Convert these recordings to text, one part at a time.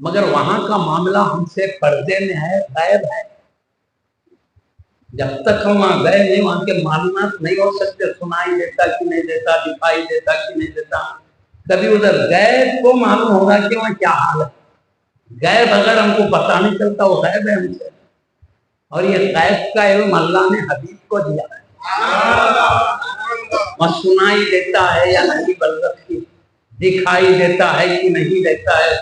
مگر وہاں کا معاملہ ہم سے پردے میں ہے، غائب ہے. جب تک ہم وہاں گئے نہیں وہاں کے معلومات نہیں ہو سکتے، سنائی دیتا کہ نہیں دیتا، دکھائی دیتا کہ نہیں دیتا. کبھی ادھر گئے تو معلوم ہوگا کہ وہاں کیا حال ہے. گئے بغیر ہم کو پتہ نہیں چلتا، وہ غائب ہے ہم سے. اور یہ غیب کا علم اللہ نے حبیب کو دیا ہے. وہ سنائی دیتا ہے یا نہیں برزخ کی، دکھائی دیتا ہے کہ نہیں دیتا ہے،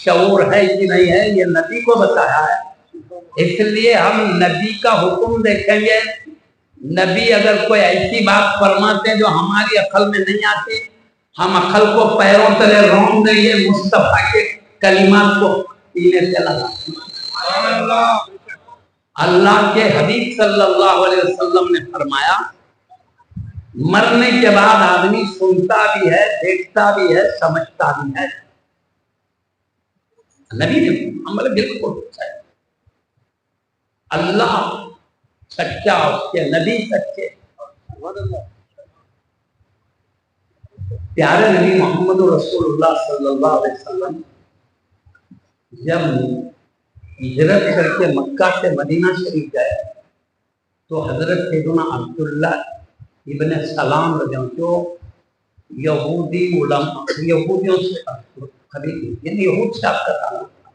شعور ہے کہ نہیں ہے، یہ نبی کو بتایا ہے. اس لیے ہم نبی کا حکم دیکھیں گے. نبی اگر کوئی ایسی بات فرماتے ہیں جو ہماری عقل میں نہیں آتی، ہم عقل کو پیروں تلے رون دیں گے، مصطفیٰ کے کلمات کو پینے سے لگا. اللہ کے حبیب صلی اللہ علیہ وسلم نے فرمایا مرنے کے بعد آدمی سنتا بھی ہے، دیکھتا بھی ہے، سمجھتا بھی ہے. نبی نے ہمارے بالکل ہے. اللہ سچا، اس کے نبی سچے. پیارے نبی محمد رسول اللہ صلی اللہ علیہ وسلم جب ہجرت کر کے مکہ سے مدینہ شریف گئے تو حضرت سیدنا عبداللہ ابن سلام رضی اللہ جو یہودی علماء یہودیوں سے قریب یعنی یہود سے آپ کا تعلق تھا.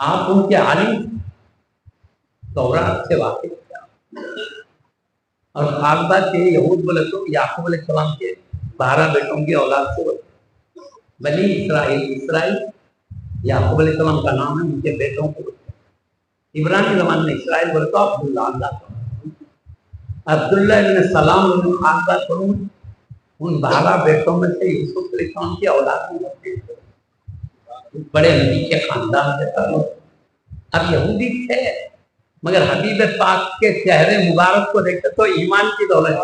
آپ ان کے عالم تورات سے واقف تھے اور خاص بات یہ یہود بولے تو یعقوب علیہ السلام کے 12 بیٹوں کی اولاد سے بنی اسرائیل یعقوب علیہ السلام کا نام ہے، ان کے بیٹوں کو عبرانی زبان میں اسرائیل بولے تو عبداللہ ابن سلام خاص بات کروں ان 12 بیٹوں میں سے یوسف علیہ السلام کی اولاد میں بڑے نبی کے خاندان سے تعلق. اب یہودی تھے مگر حبیب پاک کے چہرے مبارک کو دیکھتے تو ایمان کی دولت.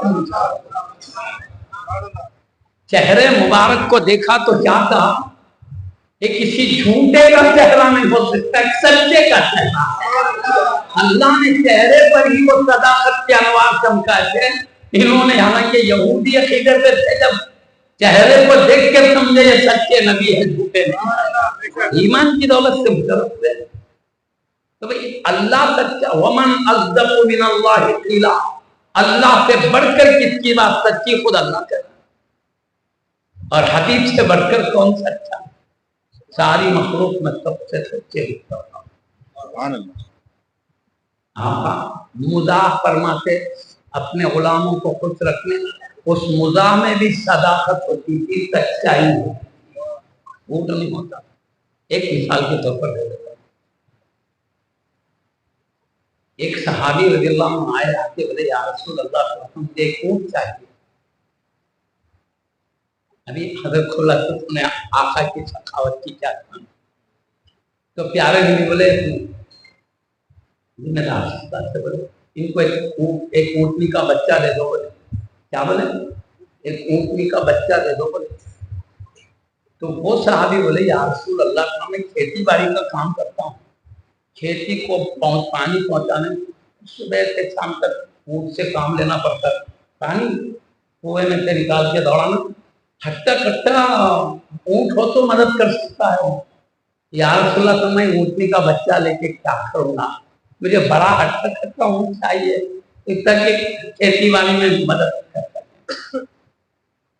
چہرے مبارک کو دیکھا تو کیا کہا یہ کسی جھوٹے کا چہرہ نہیں ہو سکتا، سچے کا چہرہ. اللہ نے چہرے پر ہی وہ صداقت کے انوار چمکائے تھے. انہوں نے حالانکہ یہودی عقیدے پہ تھے، جب چہرے کو دیکھ کے سمجھے یہ سچے نبی ہے، جھوٹے نہیں. ایمان کی دولت سے مشرف ہے. تو بھئی اللہ سچا، ومن اصدق من اللہ قیلا، اللہ سے بڑھ کر کس کی بات سچی خود اللہ کرے. اور حبیب سے بڑھ کر کون سچا؟ ساری مخلوق میں سب سے سچے سبحان اللہ. آپ مزاح فرماتے اپنے غلاموں کو خوش رکھنے، اس مزاح میں بھی صداقت ہوتی تھی، سچائی ہوتی، جھوٹ نہیں ہوتا. ایک مثال کے طور پر دے دیتا ہوں. ایک صحابی رضی اللہ عنہ آئے آتے بولے یا رسول اللہ مجھے ایک اونٹ چاہیے. ابھی حضرت کھلا تو نے آقا کی سخاوت کی کیا تھا تو پیارے نبی بولے ذمہ دار سے بولے ان کو ایک اونٹنی کا بچہ دے دو. بولے کیا بولے ایک اونٹنی کا بچہ دے دو. بولے تو وہ صحابی بولے یا رسول اللہ میں کھیتی باڑی کا کام کرتا ہوں، کھیتی کو پانی پہنچانے صبح سے شام تک اونٹ سے کام لینا پڑتا ہے، پانی کنویں میں سے نکال کے دوڑانا. ہٹا کٹا اونٹ ہو تو مدد کر سکتا ہے. یا رسول اللہ میں اونٹنی کا بچہ لے کے کیا کروں گا، مجھے بڑا ہٹا کٹا اونٹ چاہیے اتنا کہ کھیتی باڑی میں مدد کر سکے.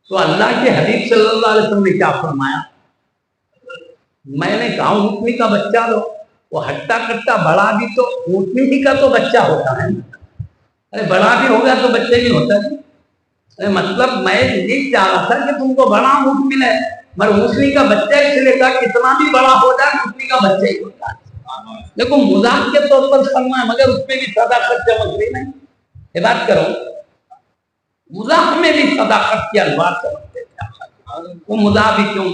تو اللہ کے حبیب صلی اللہ علیہ وسلم نے کیا فرمایا، میں نے کہا اونٹنی کا بچہ دو. وہ ہٹا کٹا بڑا بھی تو اونٹنی ہی کا تو بچہ ہوتا ہے، ارے بڑا بھی ہوگا تو بچے بھی ہوتا ہے. مطلب میں یہ چاہ رہا تھا کہ تم کو بڑا اونٹ ملے مگر اونٹنی کا بچہ اس لیے کہا کتنا بھی بڑا ہو جائے اونٹنی کا بچہ ہی ہوتا ہے. دیکھو مذاق کے طور پر فرمایا مگر اس میں بھی صداقت چمک رہی نہیں. یہ بات کرو مذاق میں بھی صداقت کی انوار چمکتے تھے. وہ مذاق بھی کیوں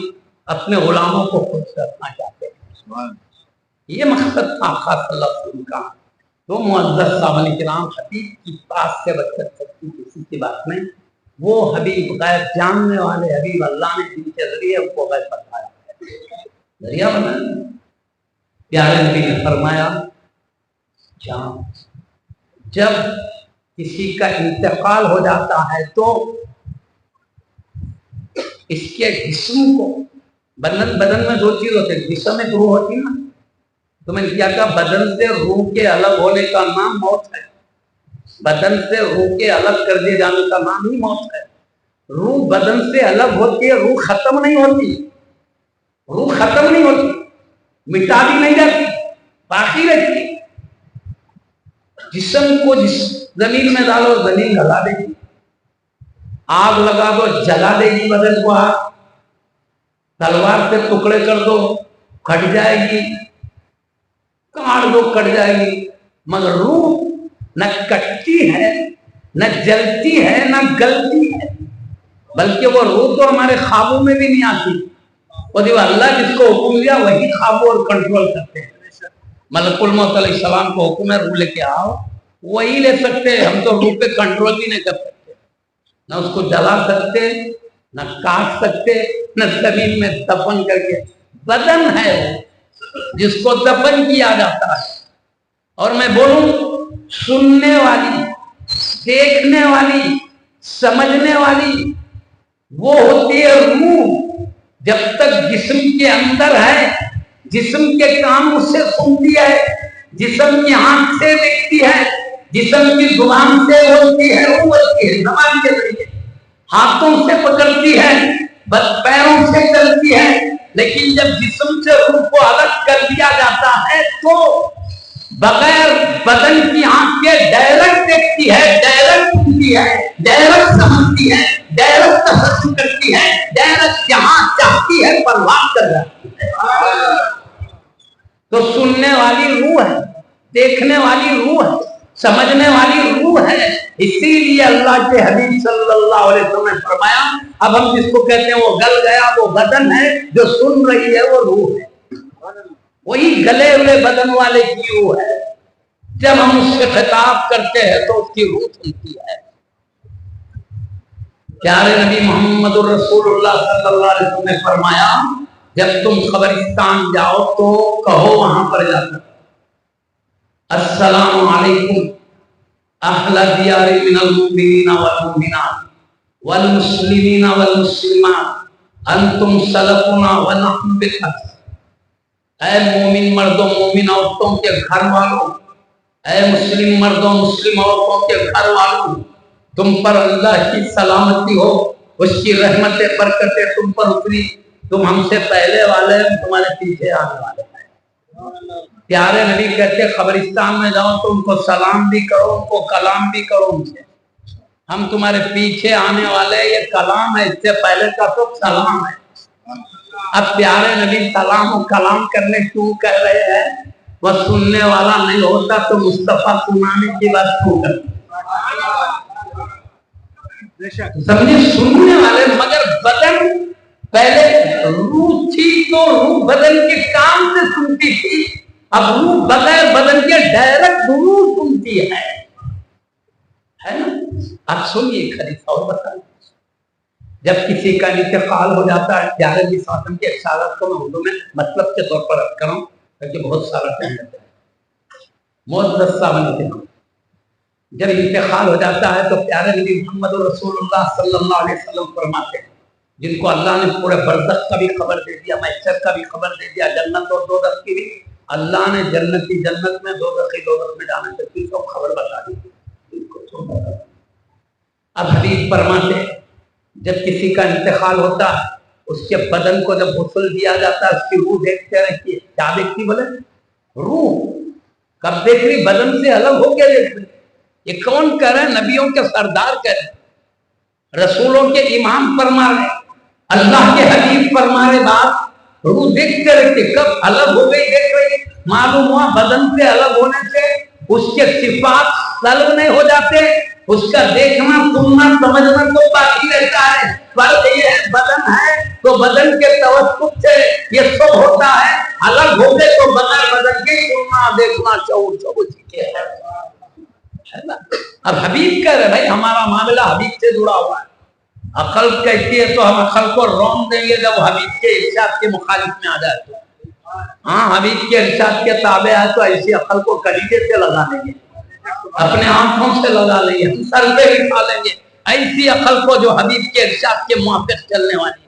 اپنے غلاموں کو خوش رکھنا چاہتے ہیں. یہ مقصد تھا آقا صلی اللہ علیہ وسلم کا. تو معزز صاحب کرام حبیب کی پاس سے بچت سکتی کسی کی بات نہیں. وہ حبیب غیب جاننے والے حبیب اللہ نے جن کے ذریعے ان کو غیب بتایا ذریعہ بنا. پیارے نبی نے فرمایا جب کسی کا انتقال ہو جاتا ہے تو اس کے جسم کو بدن میں دو چیز ہوتے ہیں، جسم میں روح ہوتی ہے نا. تو میں نے کیا کہا بدن سے روح کے الگ ہونے کا نام موت ہے. بدن سے روح کے الگ کر دیے جانے کا نام ہی موت ہے. روح بدن سے الگ ہوتی ہے، روح ختم نہیں ہوتی. روح ختم نہیں ہوتی، مٹا بھی نہیں جاتی، باقی رہتی ہے. جسم کو جس زمین میں ڈالو زمین گلا دے گی، آگ لگا دو جلا دے گی بدن کو آگ، تلوار سے ٹکڑے کر دو کٹ جائے گی، کاٹ دو کٹ جائے گی. مگر روح نہ کٹتی ہے، نہ جلتی ہے، نہ گلتی ہے. بلکہ وہ روح تو ہمارے خوابوں میں بھی نہیں آتی. وہ جو اللہ جس کو حکم دیا وہی خوابوں اور کنٹرول کرتے ہیں. ملک الموت علیہ السلام کو حکم ہے روح لے کے آؤ، وہی لے سکتے. ہم تو روح پہ کنٹرول بھی نہیں کر سکتے، نہ اس کو جلا سکتے، نہ کاٹ سکتے، نہ زمین میں دفن کر کے. بدن ہے وہ جس کو دفن کیا جاتا ہے. اور میں بولوں سننے والی، دیکھنے والی، سمجھنے والی وہ ہوتی ہے روح. جب تک جسم کے اندر ہے، جسم کے کام اس سے سنتی ہے، جسم کی آنکھ سے دیکھتی ہے، جسم کی زبان سے بولتی ہے، روح بولتی ہے زبان کے ذریعے، ہاتھوں سے پکڑتی ہے، بس پیروں سے چلتی ہے. لیکن جب جسم سے روح کو الگ کر دیا جاتا ہے تو بغیر بدن کی آنکھ کے ڈائریکٹ دیکھتی ہے، ڈائریکٹ سنتی ہے، ڈائریکٹ سمجھتی ہے، ڈائریکٹ تفکر کرتی ہے، ڈائریکٹ جہاں چاہتی ہے پرواز کر جاتی ہے. تو سننے والی روح ہے، دیکھنے والی روح ہے، سمجھنے والی روح ہے. اسی لیے اللہ کے حبیب صلی اللہ علیہ وسلم نے فرمایا اب ہم جس کو کہتے ہیں وہ گل گیا وہ بدن ہے، جو سن رہی ہے وہ روح ہے. وہی گلے ہوئے بدن والے کی روح ہے. جب ہم اس سے خطاب کرتے ہیں تو اس کی روح سنتی ہے. پیارے نبی محمد الرسول اللہ صلی اللہ علیہ وسلم نے فرمایا جب تم قبرستان جاؤ تو کہو وہاں پر جا کر السلام علیکم اہل دیار من المؤمنین والمؤمنات والمسلمین والمسلمات انتم سلفنا ونحن بالحق. اے مومن مردوں مومن عورتوں کے گھر والوں، اے مسلم مردوں مسلم عورتوں کے گھر والوں، تم پر اللہ کی سلامتی ہو، اس کی رحمت برکتیں تم پر اتری. تم ہم سے پہلے والے ہیں، تمہارے پیچھے آنے والے ہیں. پیارے نبی کہتے قبرستان میں جاؤ تو ان کو سلام بھی کرو، ان کو کلام بھی کرو. ان سے ہم تمہارے پیچھے آنے والے، یہ کلام ہے، اس سے پہلے کا تو سلام ہے. اب پیارے نبی سلام و کلام کرنے کیوں کہہ رہے ہیں؟ وہ سننے والا نہیں ہوتا تو مصطفیٰ سنانے کی بات کیوں کرتے؟ سمجھے سننے والے. مگر بدن پہلے روح تھی تو روح بدن کے کام سے سنتی تھی، اب روح بغیر بدن کے ڈائریکٹ روح سنتی ہے نا. اب سنیے خلیفہ اور بتائیں جب کسی کا انتقال ہو جاتا ہے، پیارے نبی صلی اللہ علیہ وسلم کے ارشادات کو میں اردو میں مطلب کے طور پر رکھ کروں تاکہ بہت سارا ٹائم لگتا ہے. معزز صاحب جب انتقال ہو جاتا ہے تو پیارے نبی محمد رسول اللہ صلی اللہ علیہ وسلم فرماتے ہیں جن کو اللہ نے پورے برزخ کا بھی خبر دے دیا، محشر کا بھی خبر دے دیا، جنت اور دوزخ کی بھی. اللہ نے جنتی جنت میں، دوزخی دوزخ میں جانے تک کی سب خبر بتا دی. اب حدیث فرماتے ہیں جب کسی کا انتقال ہوتا ہے اس کے بدن کو جب غسل دیا جاتا ہے اس کی روح دیکھتے رہتی ہے. کیا دیکھتی بولے؟ روح. کب دیکھ رہی؟ بدن سے الگ ہو کے دیکھ رہی. یہ کون کہہ رہے ہیں؟ نبیوں کے سردار کہہ رہے ہیں، رسولوں کے امام فرما رہے ہیں، اللہ کے حبیب فرما رہے. بات روح دیکھتے رہتے. کب الگ ہو گئی دیکھ رہی. معلوم ہوا بدن سے الگ ہونے سے اس کے صفات سلب نہیں ہو جاتے، اس کا دیکھنا سننا سمجھنا تو باقی رہتا ہے. فرق یہ ہے بدن ہے تو بدن کے توسط سے یہ سب ہوتا ہے، الگ ہو گئے تو بغیر بدن کے سننا دیکھنا شعور سب سیکھے ہے نا. اب حبیب کہہ رہے بھائی ہمارا معاملہ حبیب سے جڑا ہوا ہے. عقل کہتی ہے تو ہم عقل کو روم دیں گے جب حبیب کے ارشاد کے مخالف میں آ جائے تو. ہاں حبیب کے ارشاد کے تابع ہے تو ایسی عقل کو کلیجے سے لگا لیں گے، اپنے آنکھوں سے لگا لیں گے، ہم سر پہ بٹھا لیں گے ایسی عقل کو جو حبیب کے ارشاد کے موافق چلنے والی ہے.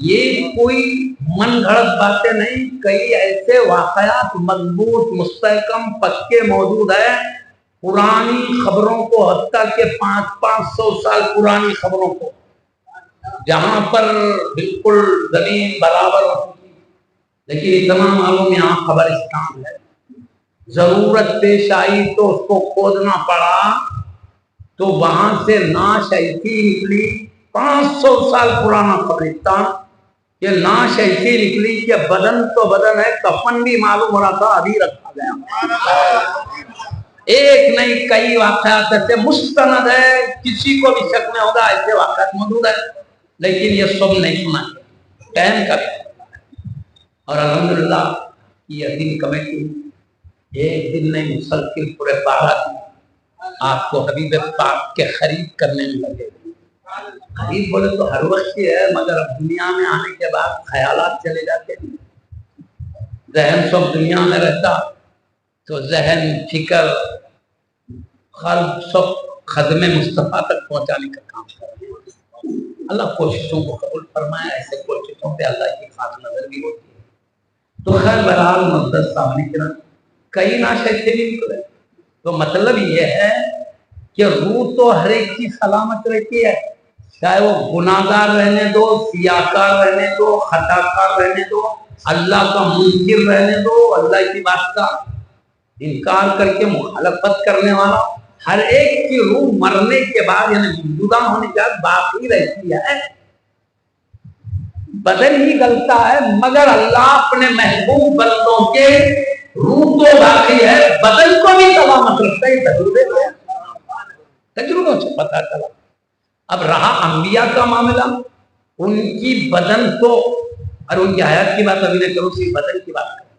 یہ کوئی من گھڑت باتیں نہیں، کئی ایسے واقعات مضبوط مستحکم پکے موجود ہیں پرانی خبروں کو، حتیٰ کہ 500 سال پرانی خبروں کو، جہاں پر بالکل زمین برابر ہوتی، لیکن اتنا معلوم یہاں قبرستان ہے، ضرورت پیش آئی تو اس کو کھودنا پڑا، تو وہاں سے ناش ایسی نکلی، 500 سال پرانا قبرستان، یہ ناش ایسی نکلی کہ بدن تو بدن ہے، کفن بھی معلوم ہو رہا تھا ابھی رکھا گیا۔ ایک نہیں کئی واقعات ایسے مستند ہے، کسی کو بھی شک میں ہوگا ایسے واقعات موجود ہے، لیکن یہ سب نہیں سنا ٹائم کا بھی۔ اور الحمدللہ یہ دن کمیٹی ایک دن نہیں مسلسل پورے 12 دن آپ کو حبیب پاک کے خرید کرنے میں لگے۔ خرید بولے تو ہر وقت ہی ہے، مگر اب دنیا میں آنے کے بعد خیالات چلے جاتے ہیں، ذہن سب دنیا میں رہتا، تو ذہن فکر قلب سب خدم مصطفیٰ تک پہنچانے کا کام کرتے ہیں۔ اللہ کوششوں کو قبول فرمائے، ایسے کوششوں پہ اللہ کی خاص نظر بھی ہوتی ہے۔ تو خیر بہرحال مقدس صاحب کرام کئی ناش ایسے بھی نکلے، تو مطلب یہ ہے کہ روح تو ہر ایک کی سلامت رہتی ہے، چاہے وہ گناہگار رہنے دو، سیاہکار رہنے دو، خطاکار رہنے دو، اللہ کا منکر رہنے دو، اللہ کی بات کا انکار کر کے مخالفت کرنے والا، ہر ایک کی روح مرنے کے بعد یعنی موجودہ ہونے کے بعد باقی رہتی ہے، بدن ہی گلتا ہے، مگر اللہ اپنے محبوب بندوں کے روح تو باقی ہے، بدن کو بھی سلامت رکھتا ہے۔ تجربوں سے پتا چلا۔ اب رہا انبیاء کا معاملہ، ان کی بدن تو، اور ان کی حیات کی بات ابھی نہ کروں، صرف بدن کی بات کروں،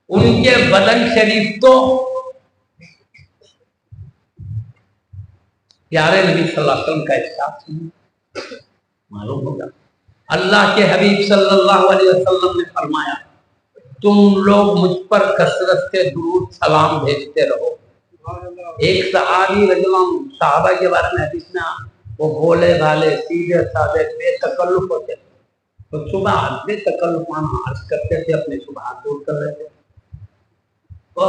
ان کے بدن شریف تو پیارے نبی صلی اللہ علیہ وسلم کا احساس معلوم ہوگا۔ اللہ کے حبیب صلی اللہ علیہ وسلم نے فرمایا تم لوگ مجھ پر کثرت سے درود سلام بھیجتے رہو۔ ایک صحابی رجلان صحابہ کے بارے میں حدیث میں وہ بھولے بھالے سیدھے سادے بے تکلف ہوتے تھے، تو صبح بے تکلفانہ عرض کرتے تھے، اپنے شبہات دور کر رہے تھے، وہ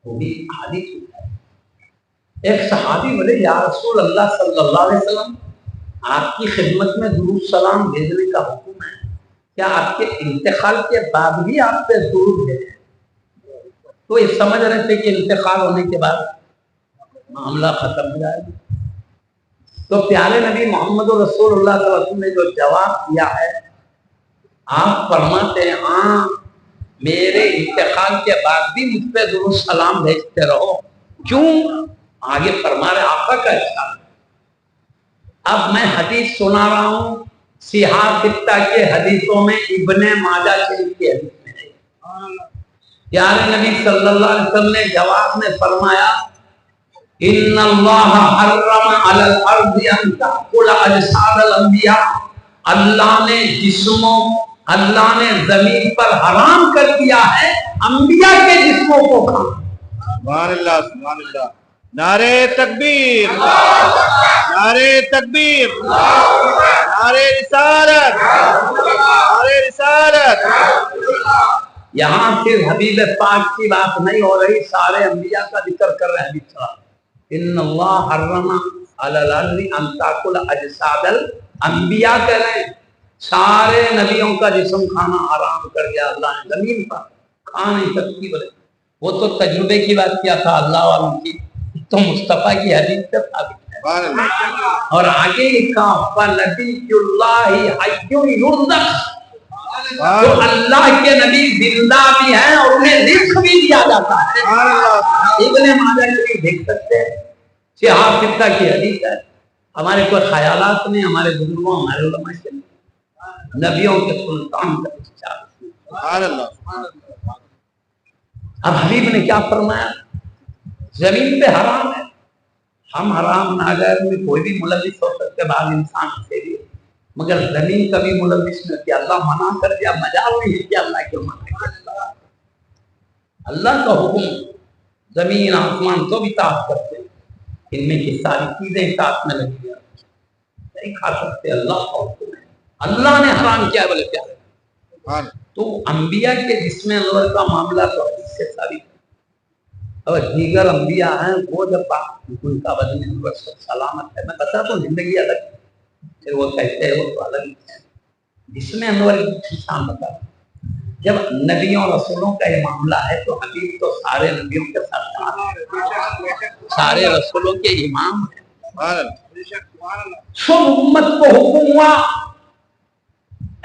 بھی حدیث ہوتا ہے۔ ایک صحابی بولے یا رسول اللہ صلی اللہ علیہ وسلم آپ کی خدمت میں درود سلام بھیجنے کا حکم ہے، کیا آپ کے انتقال کے بعد بھی آپ پہ درود بھیجیں؟ تو یہ سمجھ رہے تھے کہ انتقال ہونے کے بعد معاملہ ختم ہو جائے گا۔ تو پیارے نبی محمد رسول اللہ صلی اللہ علیہ وسلم نے جو جواب دیا ہے، آپ فرماتے ہیں ہاں میرے انتقال کے بعد بھی مجھ پہ درود سلام بھیجتے رہو۔ کیوں؟ آگے فرما رہے آقا کا احسان۔ اب میں حدیث سنا رہا ہوں، صحاح ستہ کے حدیثوں میں ابن ماجہ شریف کی حدیث میں ہے، پیارے نبی صلی اللہ علیہ وسلم نے جواب میں فرمایا ان اللہ حرم علی الارض ان تأکل اجساد الانبیاء، اللہ نے زمین پر حرام کر دیا ہے انبیاء کے جسموں کو کھانا۔ سبحان اللہ سبحان اللہ، نعرہ تکبیر، نعرہ تکبیر، نعرہ رسالت، نعرہ رسالت۔ یہاں پھر حبیب پاک کی بات نہیں ہو رہی، سارے انبیاء کا ذکر کر رہے ہیں۔ ان اللہ حرم علی الارض ان تأکل اجساد الانبیاء کہہ رہے ہیں، سارے نبیوں کا جسم کھانا حرام کر دیا اللہ نے، زمین پر کھا نہیں سکتی۔ بولے وہ تو تجربے کی بات کیا تھا اللہ والوں کی، تو مصطفیٰ کی حدیث سے ثابت ہے۔ اور آگے لکھا فَنَبِيُّ اللَّهِ حَيٌّ يُرْزَقُ، تو اللہ کے نبی زندہ بھی ہیں اور انہیں رزق بھی دیا جاتا ہے۔ ابن ماجہ کی دیکھ سکتے ہیں، صحاح ستہ کی حدیث ہے۔ ہمارے کوئی خیالات نہیں، ہمارے بزرگوں ہمارے علماء سے نبیوں کے سلطان کا اختیار۔ اب حبیب نے کیا فرمایا؟ زمین پہ حرام ہے، ہم حرام ناجائز میں کوئی بھی ملوث ہو سکتے بعض انسان سے بھی، مگر زمین کبھی ملوث نہیں کیا، اللہ منع کر دیا، مجال نہیں ہے کہ اللہ کیوں منع کیا؟ اللہ کا حکم، زمین آسمان تو بھی اطاعت کرتے ہیں، ان میں کی ساری چیزیں اطاعت میں لگی ہیں۔ نہیں کھا سکتے، اللہ کا حکم ہے، اللہ نے حرام کیا ہے بولے پیارے۔ تو انبیاء کے جسم انور کا معاملہ تو حدیث سے ثابت ہے، اور دیگر انبیاء ہیں وہ جب ان کا بدن انور سلامت ہے، میں بتاتا ہوں زندگی الگ ہے، پھر وہ کہتے ہیں وہ تو الگ ہی ہے۔ جسم انور کی شان بتا، جب نبیوں رسولوں کا یہ معاملہ ہے تو حبیب تو سارے نبیوں کے ساتھ سارے رسولوں کے امام ہیں۔ سب امت کو حکم ہوا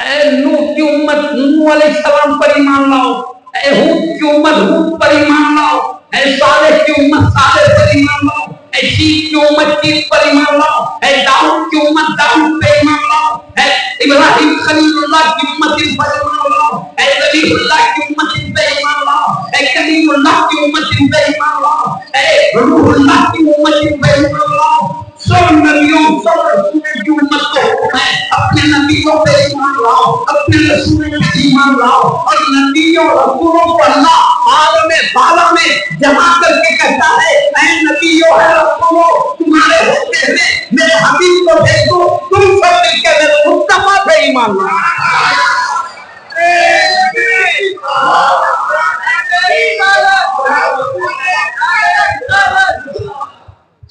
اے نوح کی امت نوح علیہ السلام پر ایمان لاؤ، اے ہود کی امت ہود پر ایمان لاؤ، اے صالح کی امت صالح پر ایمان لاؤ، اے شیخ کی امت شیخ پر ایمان لاؤ، اے داؤد کی امت داؤد پر ایمان لاؤ، اے ابراہیم خلیل اللہ کی امت پر ایمان لاؤ، اے نبی اللہ کی امت پر ایمان لاؤ، اے کلیم اللہ کی امت پر ایمان لاؤ، اے روح اللہ کی امت پر ایمان لاؤ۔ سب نبیوں سب رسولوں کی امت کو حکم ہے اپنے نبیوں پہ ایمان لاؤ، اپنے رسولوں پہ ایمان لاؤ، اور نبیوں رسولوں کو اللہ عالم بالا میں جمع کر کے کہتا ہے اے نبیوں ہے رسولوں تمہارے ہوتے ہوئے میرے حبیب کو دیکھو، تم سب مل کے میرے مصطفیٰ پہ ایمان لاؤ۔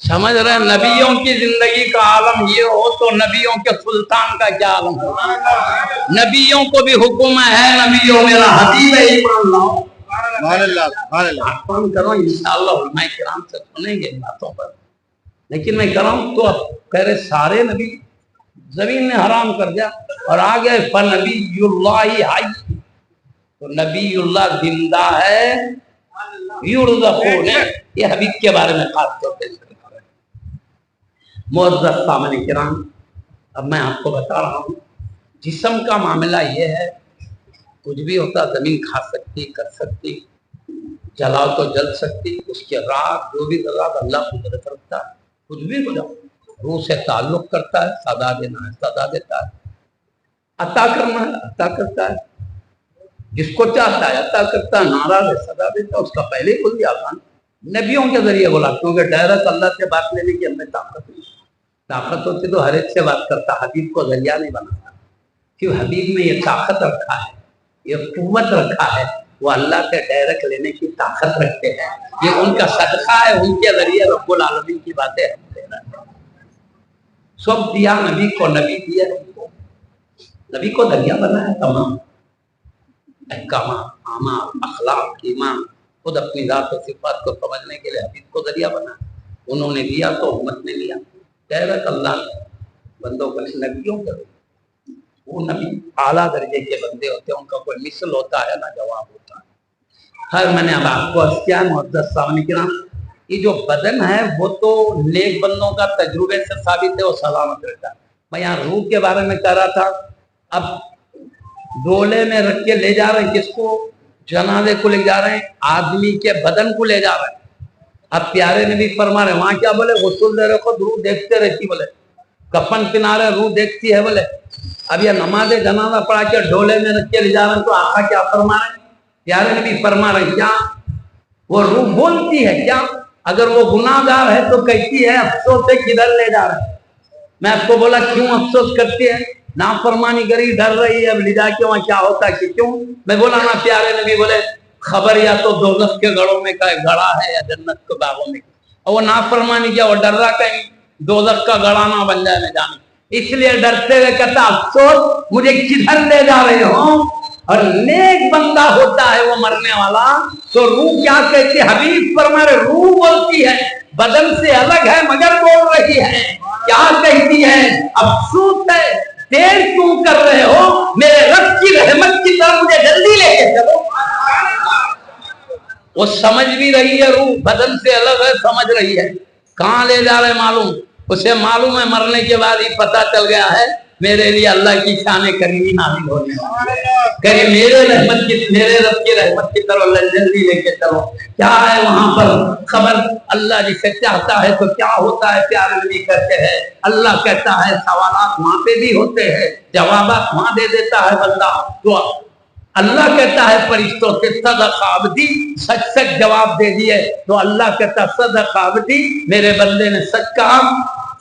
سمجھ رہے ہیں؟ نبیوں کی زندگی کا عالم یہ ہو تو نبیوں کے سلطان کا کیا عالم ہو؟ نبیوں کو بھی حکم ہے نبیوں میرا حبیب ہے ایمان لاؤ۔ کام کرو انشاءاللہ علماء کرام سے سنیں گے باتوں پر، لیکن میں کر رہا ہوں تو اب کہہ رہے سارے نبی زمین نے حرام کر دیا اور آگے فنبی اللہ حی، تو نبی اللہ زندہ ہے، یرزقون، یہ حبیب کے بارے میں خاص طور پہ معزز سامعین کرام۔ اب میں آپ کو بتا رہا ہوں جسم کا معاملہ یہ ہے، کچھ بھی ہوتا زمین کھا سکتی، کر سکتی، جلاؤ تو جل سکتی، اس کے راگ جو بھی ذرات اللہ قدرت رکھتا ہے، کچھ بھی ہو جاؤ، روح سے تعلق کرتا ہے، سزا دینا ہے سزا دیتا ہے، عطا کرنا ہے عطا کرتا ہے، جس کو چاہتا ہے عطا کرتا ہے، ناراض ہے سزا دیتا ہے، اس کا پہلے ہی بول دیا نبیوں کے ذریعے بولا، کیونکہ ڈائریکٹ اللہ سے بات لینے کی ہمیں طاقت نہیں، طاقت ہوتی تو ہر ایک سے بات کرتا، حبیب کو ذریعہ نہیں بناتا، کیوں حبیب میں یہ طاقت رکھا ہے، یہ قوت رکھا ہے، وہ اللہ سے ڈائریکٹ لینے کی طاقت رکھتے ہیں، یہ ان کا صدقہ ہے، ان کے ذریعے رب العالمین کی باتیں سب دیا نبی کو، نبی دیا نبی کو ذریعہ بنا ہے تمام احکامات، اعمال، اخلاق، ایمان، خود اپنی ذات و صفات کو سمجھنے کے لیے حبیب کو ذریعہ بنا، انہوں نے دیا تو امت نے لیا، ڈائریکٹ اللہ نے بندوں کو نبیوں کے، وہ نبی اعلیٰ درجے کے بندے ہوتے ہیں، ان کا کوئی مثل ہوتا ہے نہ جواب ہوتا ہے۔ ہر میں نے اب آپ کو عرض کیا معزز سامعین کرام، یہ جو بدن ہے وہ تو نیک بندوں کا تجربے سے ثابت ہے، وہ سلامت رہتا ہے۔ میں یہاں روح کے بارے میں کہہ رہا تھا، اب ڈولے میں رکھ کے لے جا رہے ہیں، کس کو؟ جنازے کو لے جا رہے ہیں، آدمی کے بدن کو لے جا رہے ہیں۔ اب پیارے نبی فرما رہے ہیں، وہاں کیا بولے؟ غسل دے رہے خود روح دیکھتے رہتی، بولے کفن پہنا رہے روح دیکھتی ہے، بولے اب یہ نماز جنازہ پڑھا کے ڈولے میں رکھ کے لے جا رہے ہیں، تو آقا کیا فرما رہے ہیں؟ پیارے نبی فرما رہے ہیں کیا وہ روح بولتی ہے کیا؟ اگر وہ گناہ گار ہے تو کہتی ہے افسوس ہے کدھر لے جا رہے ہیں۔ میں آپ کو بولا کیوں افسوس کرتی ہے؟ نافرمانی کری، ڈر رہی ہے، اب لے جا کے وہاں کیا ہوتا ہے کہ کیوں؟ میں بولا نا، پیارے نبی بولے خبر یا تو دوزخ کے گڑھوں میں کا گڑھا ہے یا جنت کے باغوں میں، اور وہ نافرمانی کیا، وہ ڈر رہا کہیں دوزخ کا گڑھا نہ بن جائے میں جانے، اس لیے ڈرتے ہوئے کہتا افسوس مجھے کدھر لے جا رہے ہو۔ اور نیک بندہ ہوتا ہے وہ مرنے والا، تو روح کیا کہتی ہے؟ حبیب فرما رہے روح بولتی ہے، بدن سے الگ ہے مگر بول رہی ہے، کیا کہتی ہے؟ افسوس ہے، دیر کیوں کر رہے ہو، میرے رب کی رحمت کی طرف مجھے جلدی لے کے چلو۔ وہ سمجھ بھی رہی ہے، روح بدن سے الگ ہے، سمجھ رہی ہے کہاں لے جا رہے معلوم، اسے معلوم ہے مرنے کے بعد ہی پتہ چل گیا ہے میرے لیے اللہ کی شان کریمی نازل ہونے والی، میرے رب کی رحمت کی طرف جلدی لے کے چلو۔ کیا ہے وہاں پر خبر؟ اللہ جسے چاہتا ہے تو کیا ہوتا ہے؟ پیارے نبی کہتے ہیں اللہ کہتا ہے سوالات وہاں پہ بھی ہوتے ہیں، جوابات وہاں دے دیتا ہے بندہ، تو اللہ کہتا ہے فرشتوں سے صدق عبدی، سچ سچ جواب دے دیے، تو اللہ کہتا صدق عبدی، میرے بندے نے سچ کہا۔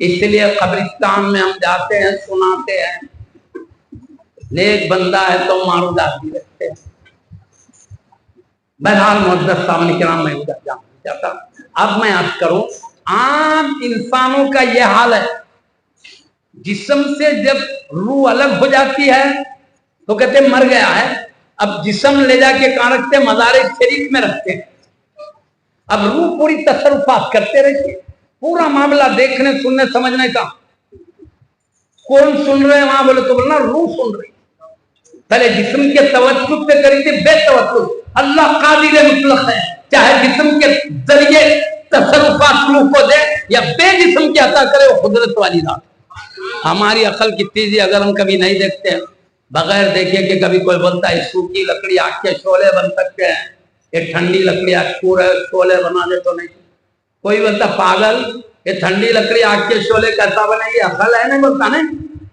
اس لیے قبرستان میں ہم جاتے ہیں سناتے ہیں نیک بندہ ہے تو مارو جاتی رکھتے ہیں. بہرحال معزز سامنے کرام میں ادھر جانا چاہتا. اب میں عرض کروں عام انسانوں کا یہ حال ہے. جسم سے جب روح الگ ہو جاتی ہے تو کہتے مر گیا ہے. اب جسم لے جا کے کہاں رکھتے ہیں؟ مزار شریف میں رکھتے ہیں. اب روح پوری تصرفات کرتے رہتی ہے. پورا معاملہ دیکھنے سننے سمجھنے کا. کون سن رہے ہیں وہاں بولے تو بولنا روح سن رہی. پہلے جسم کے توجہ پہ کری تھی بے توجہ. اللہ قادر مطلق ہے، چاہے جسم کے ذریعے تصرفات روح کو دے یا بے جسم کے عطا کرے، وہ قدرت والی ذات. ہماری عقل کی تیزی اگر ہم کبھی نہیں دیکھتے ہیں، بغیر دیکھے کہ کبھی کوئی بولتا ہے سوکھی لکڑی آگ کے شعلے بن سکتے ہیں، یہ ٹھنڈی لکڑی آگ پورے شعلے بنا دے تو نہیں. کوئی بولتا پاگل یہ ٹھنڈی لکڑی آگ کے شعلے کیسا بنے گی؟ عقل ہے نہیں بولتا نہیں.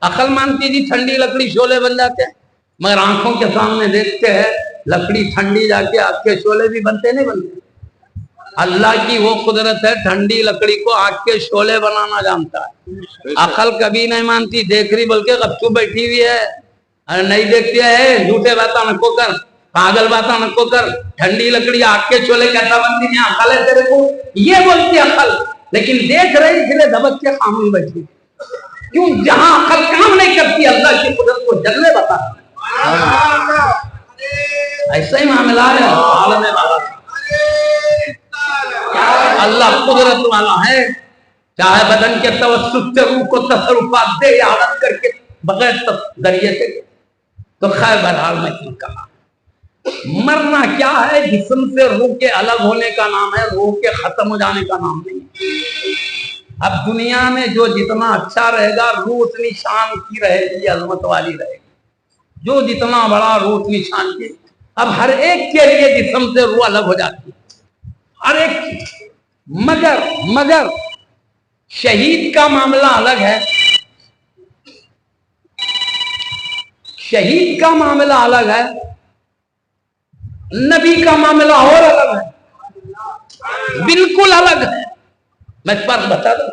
عقل مانتی جی ٹھنڈی لکڑی شعلے بن جاتے ہیں، مگر آنکھوں کے سامنے دیکھتے ہیں لکڑی ٹھنڈی جا کے آگ کے شعلے بھی بنتے نہیں بنتے. اللہ کی وہ قدرت ہے ٹھنڈی لکڑی کو آگ کے شعلے بنانا جانتا ہے. عقل کبھی نہیں مانتی، دیکھ رہی بلکہ غفچو بیٹھی ہوئی ہے. ارے نہیں دیکھتی ہے، جھوٹے باتاں نکو کر، پاگل باتاں نکو کر. ٹھنڈی لکڑی آگ کے شعلے کیسا بنتی ہے؟ عقل ہے تیرے کو؟ یہ بولتی عقل، لیکن دیکھ رہی اس لیے دبک کے خاموش بیٹھی. کیوں؟ جہاں عقل کام نہیں کرتی اللہ کی قدرت کو جلوے بتا. ایسا ہی معاملہ ہے عالم والا. اللہ قدرت والا ہے، چاہے بدن کے توسط سے روح کو تصرفات دے یا عادت کر کے بغیر ذریعے سے. تو خیر بہرحال میں کیوں کہا مرنا کیا ہے؟ جسم سے روح کے الگ ہونے کا نام ہے، روح کے ختم ہو جانے کا نام نہیں. اب دنیا میں جو جتنا اچھا رہے گا روح اتنی شان کی رہے گی، عظمت والی رہے گی. جو جتنا بڑا روح اتنی شان کی. اب ہر ایک کے لیے جسم سے روح الگ ہو جاتی ہے، ہر ایک کی. مگر شہید کا معاملہ الگ ہے. شہید کا معاملہ الگ ہے، نبی کا معاملہ اور الگ ہے، بالکل الگ ہے. میں اس پر بتا دوں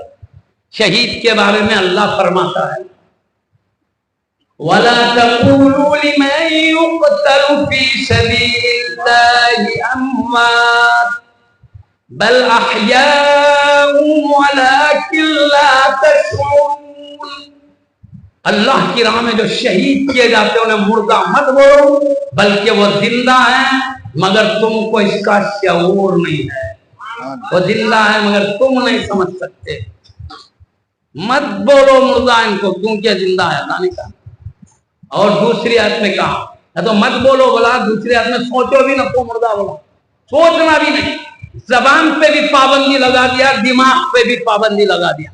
شہید کے بارے میں اللہ فرماتا ہے وَلَا تَقُولُوا لِمَن يُقْتَلُ فِي سَبِيلِ اللَّهِ أَمْوَاتٌ بَلْ أَحْيَاءٌ وَلَكِن لَّا تَشْعُرُونَ. اللہ کی راہ میں جو شہید کیے جاتے ہیں انہیں مردہ مت بولو، بلکہ وہ زندہ ہیں مگر تم کو اس کا شعور نہیں ہے. وہ زندہ ہے مگر تم نہیں سمجھ سکتے. مت بولو مردہ ان کو کیونکہ زندہ ہے. اللہ نے کہا. اور دوسری آیت میں کہا تو مت بولو بولا، دوسری آیت میں سوچو بھی نہ کو مردہ بولا، سوچنا بھی نہیں. زبان پہ بھی پابندی لگا دیا، دماغ پہ بھی پابندی لگا دیا.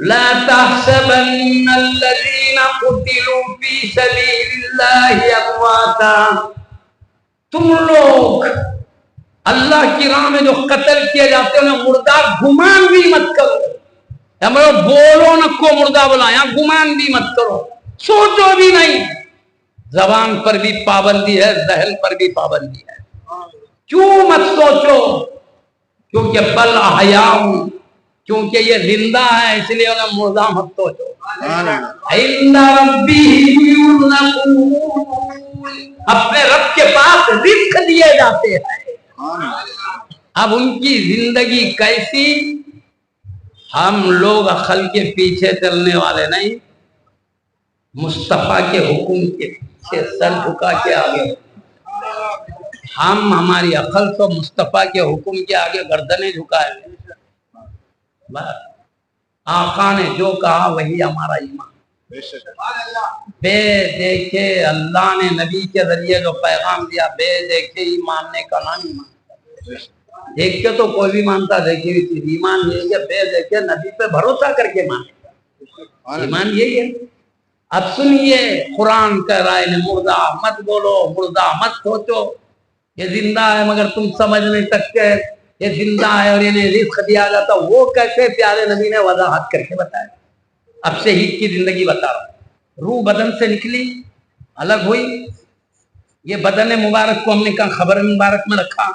لا تحسبن الذين قتلوا في سبيل الله امواتا. تم لوگ اللہ کی راہ میں جو قتل کیے جاتے ہیں انہیں مردہ گمان بھی مت کرو. بولو نہ کو مردہ بولا، یہاں گمان بھی مت کرو، سوچو بھی نہیں. زبان پر بھی پابندی ہے، ذہن پر بھی پابندی ہے. کیوں مت سوچو؟ کیونکہ بل احیاء، کیونکہ یہ زندہ ہے اس لیے انہیں مردہ مت سوچو. عند ربهم يرزقون، اپنے رب کے پاس رزق دیے جاتے ہیں. اب ان کی زندگی کیسی؟ ہم لوگ عقل کے پیچھے چلنے والے نہیں، مصطفیٰ کے حکم کے پیچھے سر جھکا کے آگے. ہم ہماری عقل تو مصطفیٰ کے حکم کے آگے گردنیں جھکائے. آقا نے جو کہا وہی ہمارا ایمان. بے دیکھے اللہ نے نبی کے ذریعے جو پیغام دیا بے دیکھے ہی ماننے کا نام ایمان. دیکھ کے تو کوئی بھی مانتا دیکھی ہوئی چیز. ایمان یہ کہ بے دیکھے نبی پہ بھروسہ کر کے مانے. ایمان یہی ہے. اب سنیے قرآن کہہ رہا ہے مردہ مت بولو، مردہ مت سوچو. یہ زندہ ہے مگر تم سمجھ نہیں سکتے. یہ زندہ ہے اور انہیں رزق دیا جاتا. وہ کیسے پیارے نبی نے وضاحت کر کے بتایا. اب شہید کی زندگی بتا رہا ہوں. روح بدن سے نکلی، الگ ہوئی. یہ بدن مبارک کو ہم نے کہا خبر مبارک میں رکھا.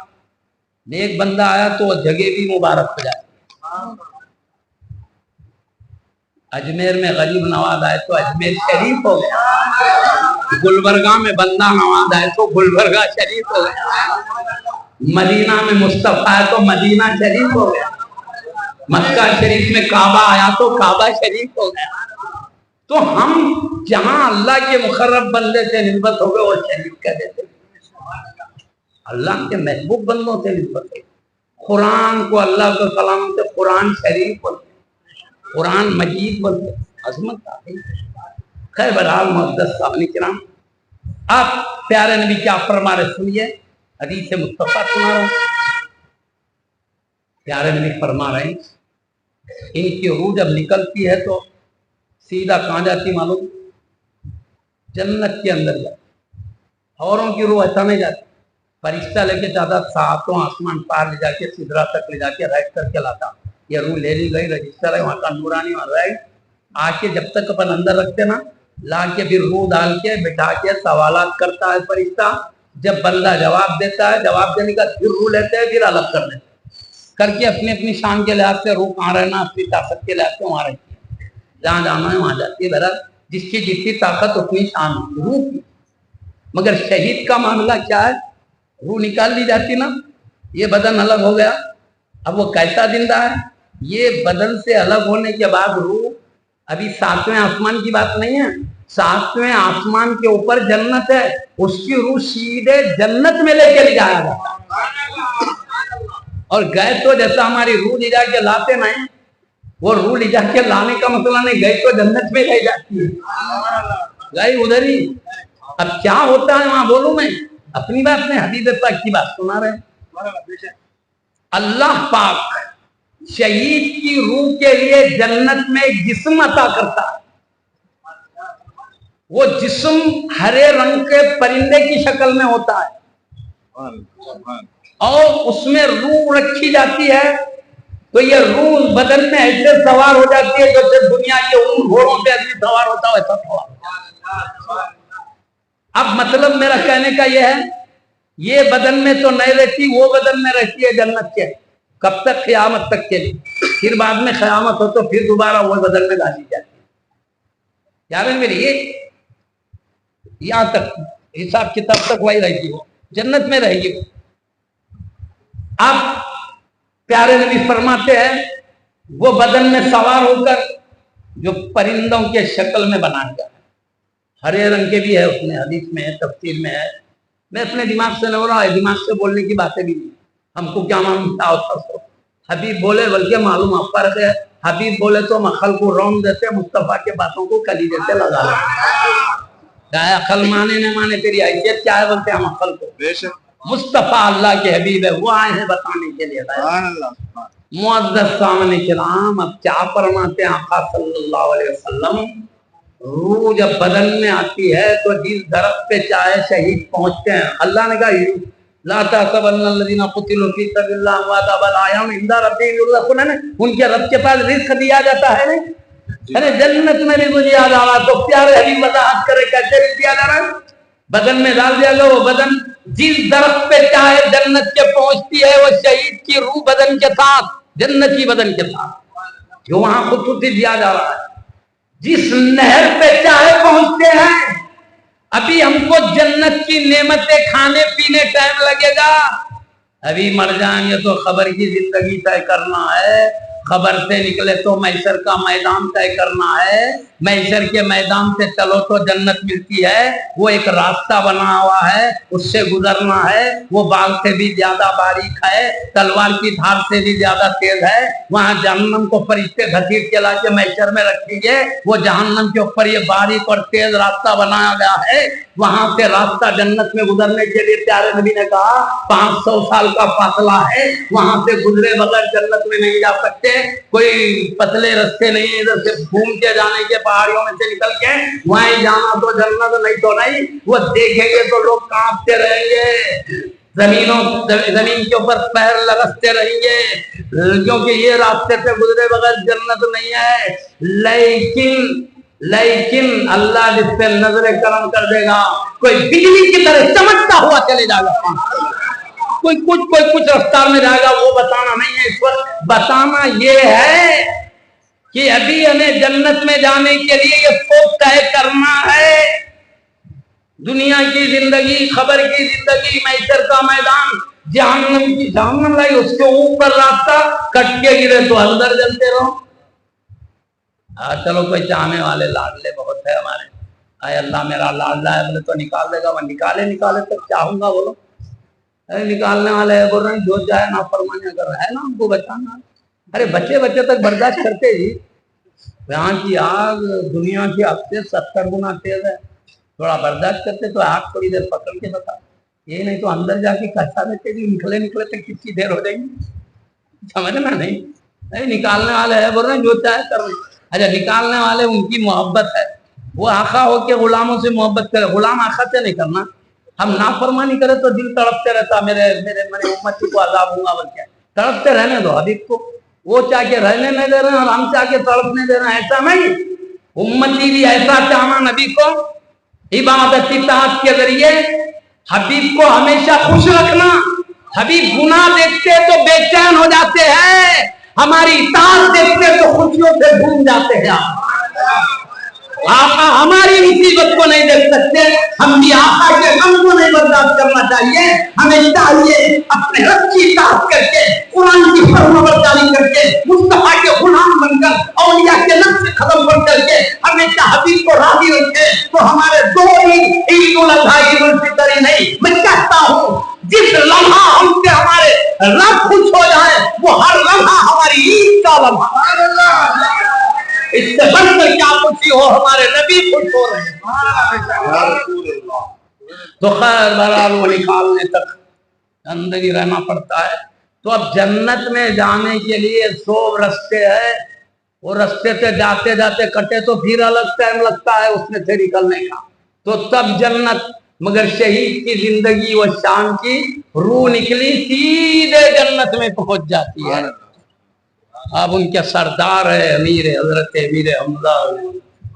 ایک بندہ آیا تو وہ جگہ بھی مبارک ہو جائے. اجمیر میں غریب نواز آئے تو اجمیر شریف ہو گیا، گلبرگہ میں بندہ نواز آئے تو گلبرگہ شریف ہو گیا، مدینہ میں مصطفیٰ آئے تو مدینہ شریف ہو گیا، مکہ شریف میں کعبہ آیا تو کعبہ شریف ہو گیا۔ تو ہم جہاں اللہ کے مقرب بندے سے نسبت ہو گئے وہ شریف کہہ دیتے، اللہ کے محبوب بندوں سے نسبت ہے۔ قرآن کو اللہ کے کلام سے قرآن شریف بولتے، قرآن مجید بولتے، عظمت آتی۔ خیر بہرحال معزز صاحب کرام، آپ پیارے نبی کیا فرما رہے سنیے، حدیث مصطفیٰ سنا رہا ہوں۔ پیارے نبی فرما رہے ہیں ان کی روح جب نکلتی ہے تو سیدھا کہاں جاتی معلوم؟ جنت کے اندر جاتی۔ اوروں کی روح ایسا نہیں جاتی، فرشتہ لے کے جاتا، ساتوں آسمان پار لے جا کے سدرا تک لے جا کے رائٹ کر کے لاتا، یہ روح لے لی گئی، رجسٹر ہے وہاں کا نورانی وہاں رہے، آ کے جب تک اپن اندر رکھتے نا، لا کے پھر روح ڈال کے بٹھا کے سوالات کرتا ہے فرشتہ، جب بندہ جواب دیتا ہے، جواب دینے کا پھر روح لیتے ہیں، پھر الگ کر دیتے کر کے اپنی اپنی شان کے لحاظ سے روح کہاں رہنا، اپنی طاقت کے لحاظ سے وہاں رہتی ہے، جہاں جانا ہے وہاں جاتی ہے۔ بہرحال جس کی جتنی طاقت اتنی شان روح کی۔ مگر شہید کا معاملہ کیا ہے؟ روح نکال لی جاتی نا، یہ بدن الگ ہو گیا، اب وہ کیسا زندہ ہے؟ یہ بدن سے الگ ہونے کے بعد روح، ابھی 7ویں آسمان کی بات نہیں ہے، 7ویں آسمان کے اوپر جنت ہے، اس کی روح سیدھے جنت میں لے کے لے جایا جاتا ہے۔ اور گئے تو جیسا ہماری روح لے جا کے لاتے نہیں، وہ روح لے جا کے لانے کا مسئلہ نہیں، گئے تو جنت میں لے جاتی ہے، گئے ادھر ہی۔ اب کیا ہوتا ہے وہاں بولوں میں اپنی بات نہیں، حدیث پاک کی بات سنا رہے ہیں۔ اللہ پاک شہید کی روح کے لیے جنت میں ایک جسم عطا کرتا ہے، وہ جسم ہرے رنگ کے پرندے کی شکل میں ہوتا ہے، اور اس میں روح رکھی جاتی ہے، تو یہ روح بدن میں ایسے سوار ہو جاتی ہے جیسے دنیا کے اون گھوڑوں پہ آدمی سوار ہوتا ہے ویسا سوار۔ اب مطلب میرا کہنے کا یہ ہے، یہ بدن میں تو نہیں رہتی، وہ بدن میں رہتی ہے جنت کے، کب تک؟ قیامت تک کے لیے، پھر بعد میں قیامت ہو تو پھر دوبارہ وہ بدن میں ڈالی جاتی ہے۔ یار میری یہ یہاں تک حساب کتاب تک وہی رہے گی، وہ جنت میں رہے گی۔ آپ پیارے نبی فرماتے ہیں وہ بدن میں سوار ہو کر جو پرندوں کے شکل میں بنا گیا ہے، ہرے رنگ کے بھی ہے، اس میں حدیث میں ہے، تفسیر میں ہے، میں اپنے دماغ سے نہیں ہو رہا ہے، دماغ سے بولنے کی باتیں بھی نہیں، ہم کو کیا معلوم کیا ہوتا ہے۔ حبیب بولے بلکہ معلوم آپ فرق ہے، حبیب بولے تو ہم عقل کو رون دیتے، مصطفیٰ کے باتوں کو کلی دیتے لگا لیتے، چاہے عقل مانے نہ مانے تیری حیثیت کیا ہے، بولتے ہم عقل کو۔ مصطفیٰ اللہ کے حبیب ہے، وہ آئے ہیں بتانے کے لیے۔ معزز سامنے کرام، اب کیا فرماتے ہیں آقا صلی اللہ علیہ وسلم؟ روح جب بدن میں آتی ہے تو جس درخت پہ چاہے شہید پہنچتے ہیں، اللہ نے کہا لا تحسبن الذين قتلوا في سبيل الله امواتا بل احياء عند ربهم يرزقون، ان کے رب کے پاس رزق دیا جاتا ہے نا، ارے جنت میں رزق دیا جا رہا، تو پیارے حبیب وضاحت کرے کیسے رزق دیا جا رہا ہے؟ بدن میں ڈال دیا گیا، وہ بدن جس درخت پہ چاہے جنت کے پہنچتی ہے، وہ شہید کی روح بدن کے ساتھ، جنتی بدن کے ساتھ، جو وہاں خصوصی دیا جا رہا ہے۔ جس نہر پہ چاہے پہنچتے ہیں، ابھی ہم کو جنت کی نعمتیں کھانے پینے ٹائم لگے گا، ابھی مر جائیں گے تو خبر کی زندگی طے کرنا ہے، خبر سے نکلے تو محشر کا میدان طے کرنا ہے، محشر کے میدان سے چلو تو جنت ملتی ہے، وہ ایک راستہ بنا ہوا ہے، اس سے گزرنا ہے، وہ بال سے بھی زیادہ باریک ہے، تلوار کی دھار سے بھی زیادہ تیز ہے، وہاں جہنم کو فرشتے گھسیٹ کے لا کے محشر میں رکھیں گے، وہ جہنم کے اوپر یہ باریک اور تیز راستہ بنایا گیا ہے، وہاں سے راستہ جنت میں گزرنے کے لیے پیارے نبی نے کہا 500 سال کا فاصلہ ہے، وہاں سے گزرے بغیر جنت میں نہیں جا سکتے، کوئی پتلے رستے نہیں، ادھر سے گھوم کے جانے کے پہاڑیوں میں سے نکل کے وہیں جانا تو جنت نہیں تو نہیں، وہ دیکھیں گے تو لوگ کانپتے رہیں گے، زمین کے اوپر پیر لرزتے رہیں گے، کیونکہ یہ راستے سے گزرے بغیر جنت نہیں ہے۔ لیکن اللہ جس پہ نظر کرم کر دے گا، کوئی بجلی کی طرح چمکتا ہوا چلے جائے گا، کوئی کچھ رفتار میں جائے گا، وہ بتانا نہیں ہے، اس وقت بتانا یہ ہے کہ ابھی ہمیں جنت میں جانے کے لیے یہ خوب طے کرنا ہے. دنیا کی زندگی, خبر کی زندگی, محشر کا میدان, جہنم کی جہنم لائی, اس کے اوپر راستہ کٹ کے گرے تو اندر جلتے رہو. چلو کوئی چاہنے والے لاڈلے بہت ہے ہمارے, اے اللہ میرا لاڈلا ہے بولے تو نکال دے گا. وہ نکالے تب چاہوں گا بولو. نکالنے والے بول رہے ہیں جو جائے نا فرمانے اگر ہے نا ہم کو بچانا. ارے بچے تک برداشت کرتے جی. یہاں کی آگ دنیا کی آگ سے 70 گنا تیز ہے. تھوڑا برداشت کرتے تو آگ تھوڑی دیر پکڑ کے بتا, یہ نہیں تو اندر جا کے کچا دیتے جی. نکلے تک کتنی دیر ہو جائے گی, سمجھنا نہیں. نکالنے والے ہے بول رہے ہیں جو چاہے کر رہے. اچھا نکالنے والے ان کی محبت ہے, وہ آقا ہو کے غلاموں سے محبت کرے. غلام آقا سے نہیں کرنا. ہم نافرمانی کرے تو دل تڑپتے رہتا, میرے امتی کو عذاب ہوں گا بول کے. تڑپتے رہنے دو حبیب کو. وہ چاہ کے رہنے نہیں دے رہے ہیں اور ہم چاہ کے تڑپنے دے رہے ہیں, ایسا نہیں. امتی بھی ایسا چاہنا نبی کو عبادت اطاعت کے ذریعے حبیب کو ہمیشہ خوش رکھنا. حبیب گناہ دیکھتے تو بے چین ہو جاتے ہیں, ہماری اطاعت دیکھتے تو خوشیوں سے گھوم جاتے ہیں. آقا ہماری مصیبت کو نہیں دیکھ سکتے, ہم بھی آقا کے غم کو نہیں برداشت کرنا چاہیے. ہمیں چاہیے اپنے رب کی اطاعت کر کے, قرآن کی فرمانبرداری کر کے, مصطفیٰ کے غلام بن کر, اولیاء کے نفس سے ختم کر کے ہمیشہ حبیب کو راضی رکھے. تو ہمارے دو عید الاضحیٰ, عید الفطر ہی نہیں, میں چاہتا ہوں جس لمحہ ہم سے ہمارے رب خوش ہو جائے وہ ہر لمحہ ہماری عید کا لمحہ. اس سے بڑھ کر کیا خوشی ہو, ہمارے نبی خوش ہو رہے ہیں. تو خیر بہرحال وہ نکالنے تک اندر ہی رہنا پڑتا ہے. تو اب جنت میں جانے کے لیے 100 رستے ہیں. وہ رستے سے جاتے جاتے کٹے تو پھر الگ ٹائم لگتا ہے اس میں سے نکلنے کا. تو تب جنت, مگر شہید کی زندگی و شان کی روح نکلی سیدھے جنت میں پہنچ جاتی ہے. اب ان کے سردار ہے حضرت امیر حمزہ,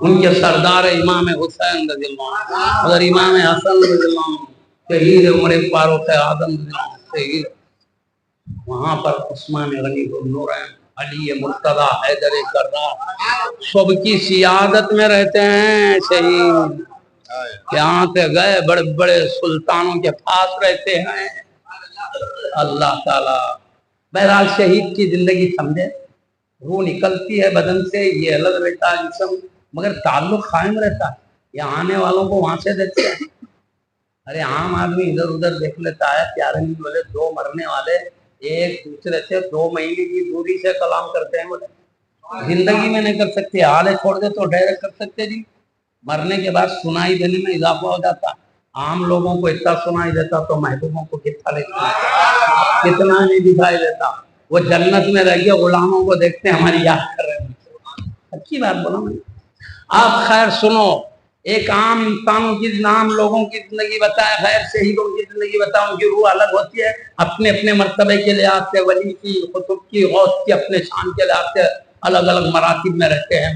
ان کے سردار امام حسین رضی اللہ عنہ, حضرت امام حسن رضی اللہ عنہ, شہید عمر فاروق اعظم رضی اللہ عنہ شہید. وہاں پر عثمان غنی ذوالنورین, علی مرتضیٰ, حیدر کرار سب کی سیادت میں رہتے ہیں شہید. یہاں سے گئے بڑے بڑے سلطانوں کے پاس رہتے ہیں. اللہ تعالی بہرحال شہید کی زندگی سمجھے, روح نکلتی ہے بدن سے, یہ الگ رہتا ہے جسم, مگر تعلق قائم رہتا ہے. یہ آنے والوں کو وہاں سے دیکھتے ہیں. ارے عام آدمی ادھر ادھر دیکھ لیتا ہے, پیارے نہیں بولے, 2 مرنے والے ایک دوسرے سے 2 مہینے کی دوری سے کلام کرتے ہیں. بولے زندگی میں نہیں کر سکتے, حالے چھوڑ دے تو ڈائریکٹ کر سکتے جی. مرنے کے بعد سنائی دینے میں اضافہ ہو جاتا. عام لوگوں کو اتنا سنائی دیتا تو محبوبوں کو کتنا نہیں دکھائی دیتا. وہ جنت میں رہ کے غلاموں کو دیکھتے ہیں, ہماری یاد کر رہے ہیں. اچھی بات بولا میں. آپ خیر سنو, ایک عام انسانوں کی, عام لوگوں کی زندگی بتائے, خیر شہیدوں کی زندگی بتائے. ان کی روح الگ ہوتی ہے, اپنے اپنے مرتبے کے لحاظ سے, ولی کی, قطب کی, غوث کی, اپنے شان کے لحاظ سے الگ الگ مراتب میں رہتے ہیں,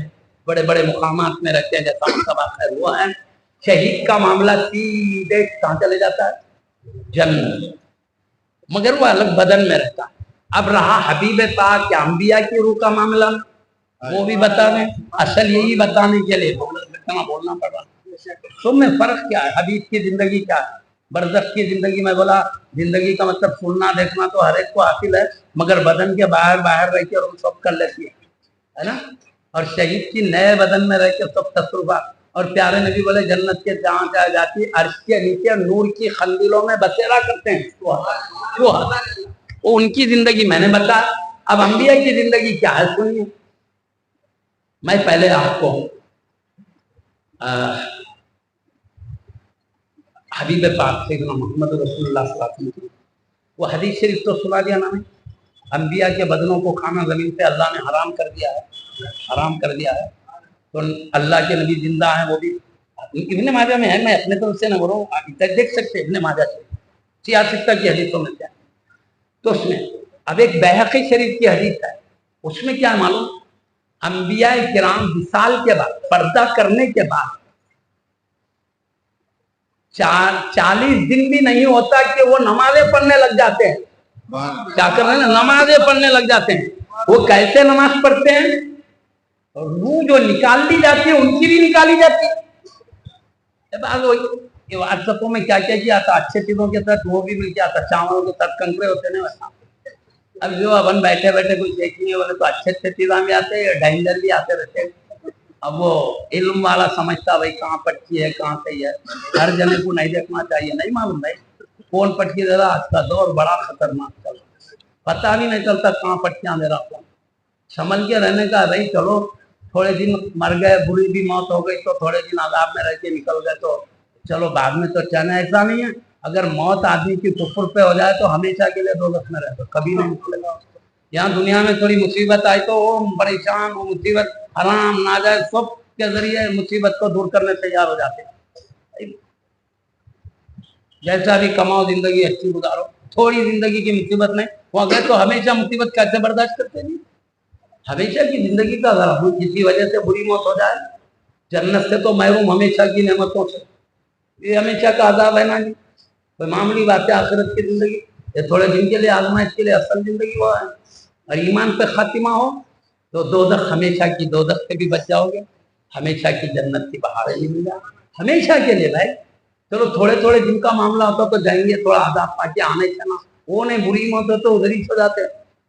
بڑے بڑے مقامات میں رہتے ہیں. جیسا مرتبہ خیر ہوا ہے. شہید کا معاملہ سیدھے کہاں چلے جاتا ہے, جنت, مگر وہ الگ بدن میں رہتا ہے. اب رہا حبیب پاک کے انبیاء کی روح کا معاملہ, وہ بھی بتا دیں. اصل یہی بتانے کے لیے بولنا پڑ رہا. تم میں فرق کیا ہے, حبیب کی زندگی کیا ہے, برزخ کی زندگی میں بولا زندگی کا مطلب سننا دیکھنا تو ہر ایک کو حاصل ہے, مگر بدن کے باہر رہ کے اور سب کر لیتی ہے نا. اور شہید کی نئے بدن میں رہ کے سب تصرفات. اور پیارے نبی بولے جنت کے جہاں جائے جاتی, عرش کے نیچے نور کی خندلوں میں بسیرا کرتے ہیں. وہ ان کی زندگی میں نے بتایا. اب انبیاء کی زندگی کیا ہے سنیے. میں پہلے آپ کو حبیب پاک سیدنا محمد رسول اللہ صلی اللہ علیہ وسلم وہ حدیث شریف تو سنا دیا نا. انبیاء کے بدنوں کو کھانا زمین پہ اللہ نے حرام کر دیا ہے. تو اللہ کے نبی زندہ ہیں, وہ بھی ابن ماجہ میں ہے. میں اپنے طرف سے نہ بولوں, دیکھ سکتے ابن ماجہ سے, سیاستہ کی حدیثوں میں کیا. تو اس میں اب ایک بیہقی شریف کی حدیث ہے, اس میں کیا معلوم, انبیاء کرام وصال کے بعد, پردہ کرنے کے بعد 40 دن بھی نہیں ہوتا کہ وہ نمازیں پڑھنے لگ جاتے ہیں. کیا کر رہے ہیں, نمازیں پڑھنے لگ جاتے ہیں. وہ کیسے نماز پڑھتے ہیں, اور روح جو نکال لی جاتی ہے ان کی بھی نکالی جاتی ہے. واٹسپوں میں کیا کیا تھا, اچھے چیزوں کے ساتھ وہ بھی مل کے آتا, چاولوں کے ساتھ کنکڑے ہوتے نا ویسا. اب جو اپن بیٹھے بیٹھے کچھ دیکھیں گے بولے تو اچھے اچھے چیزاں بھی آتے ہیں, ڈینجر بھی آتے رہتے ہیں. اب وہ علم والا سمجھتا بھائی کہاں پٹکی ہے کہاں صحیح ہے, ہر جنے کو نہیں دیکھنا چاہیے. نہیں معلوم بھائی کون پٹکی دے رہا, آج کا دور بڑا خطرناک چل رہا, پتہ بھی نہیں چلتا کہاں پٹکیاں دے رہا. کون سنبھل کے رہنے کا بھائی. چلو تھوڑے دن مر گئے, بری بھی موت ہو گئی تو تھوڑے دن عذاب میں رہ کے نکل گئے تو چلو بعد میں تو چلنا. ایسا نہیں ہے, اگر موت آدمی کی کفر پہ ہو جائے تو ہمیشہ کے لیے دوزخ میں رہے, تو کبھی نہیں نکلے گا. یہاں دنیا میں تھوڑی مصیبت آئی تو وہ پریشان, وہ مصیبت حرام ناجائز سب کے ذریعے مصیبت کو دور کرنے تیار ہو جاتے ہیں. جیسا بھی کماؤ, زندگی اچھی گزارو, تھوڑی زندگی کی مصیبت نہیں وہ گئے تو ہمیشہ مصیبت کیسے برداشت کرتے نہیں. ہمیشہ کی زندگی کا ذرا کسی وجہ سے بری موت ہو جائے, جنت سے تو محروم, ہمیشہ کی نعمتوں سے یہ ہمیشہ کا عذاب ہے نا جی. کوئی معمولی بات ہے آخرت کی زندگی, یہ تھوڑے دن کے لیے آزمائش کے لیے, اصل زندگی وہ ہے. اور ایمان پہ خاتمہ ہو تو دوزخ ہمیشہ کی دوزخ سے بھی بچ جاؤ گے, ہمیشہ کی جنت کی بہاریں بھی مل جائیں ہمیشہ کے لیے. بھائی چلو تھوڑے تھوڑے دن کا معاملہ ہوتا تو جائیں گے, تھوڑا عذاب پا کے آنے چلا, وہ نہیں بری موت ہو تو ادھر ہی سو جاتے.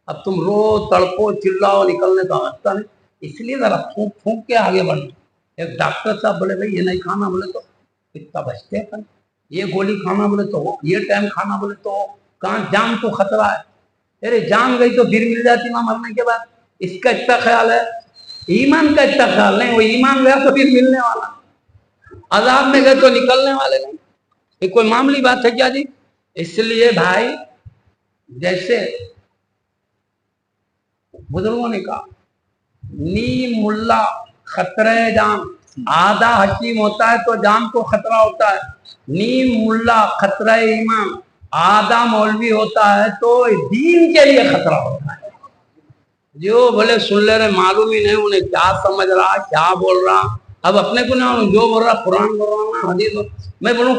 اب تم رو تڑپو چلاؤ, نکلنے کا واسطہ نہیں. اس لیے ذرا پھونک پھونک کے آگے بڑھنا. ایک ڈاکٹر صاحب بولے بھائی یہ نہیں کھانا, بولے تو اتنا بچتے ہیں, یہ گولی کھانا بولے تو یہ ٹائم کھانا بولے تو کہاں جان کو خطرہ ہے. ارے جان گئی تو پھر مل جاتی نا مرنے کے بعد. اس کا اتنا خیال ہے, ایمان کا اتنا خیال نہیں. وہ ایمان گیا تو پھر ملنے والا, عذاب میں گئے تو نکلنے والے نہیں. یہ کوئی معمولی بات ہے کیا جی. اس لیے بھائی جیسے بزرگوں نے کہا نیم ملا خطرے جان, آدھا حکیم ہوتا ہے تو جان کو خطرہ ہوتا ہے. نیم ملا خطرہ ایمان, آدھا مولوی ہوتا ہے تو دین کے لیے خطرہ ہوتا ہے. جو بولے سن لے رہے, معلوم ہی نہیں انہیں کیا سمجھ رہا کیا بول رہا. اب اپنے کو نہیں, جو بول رہا قرآن بول رہا حدیث. میں بولوں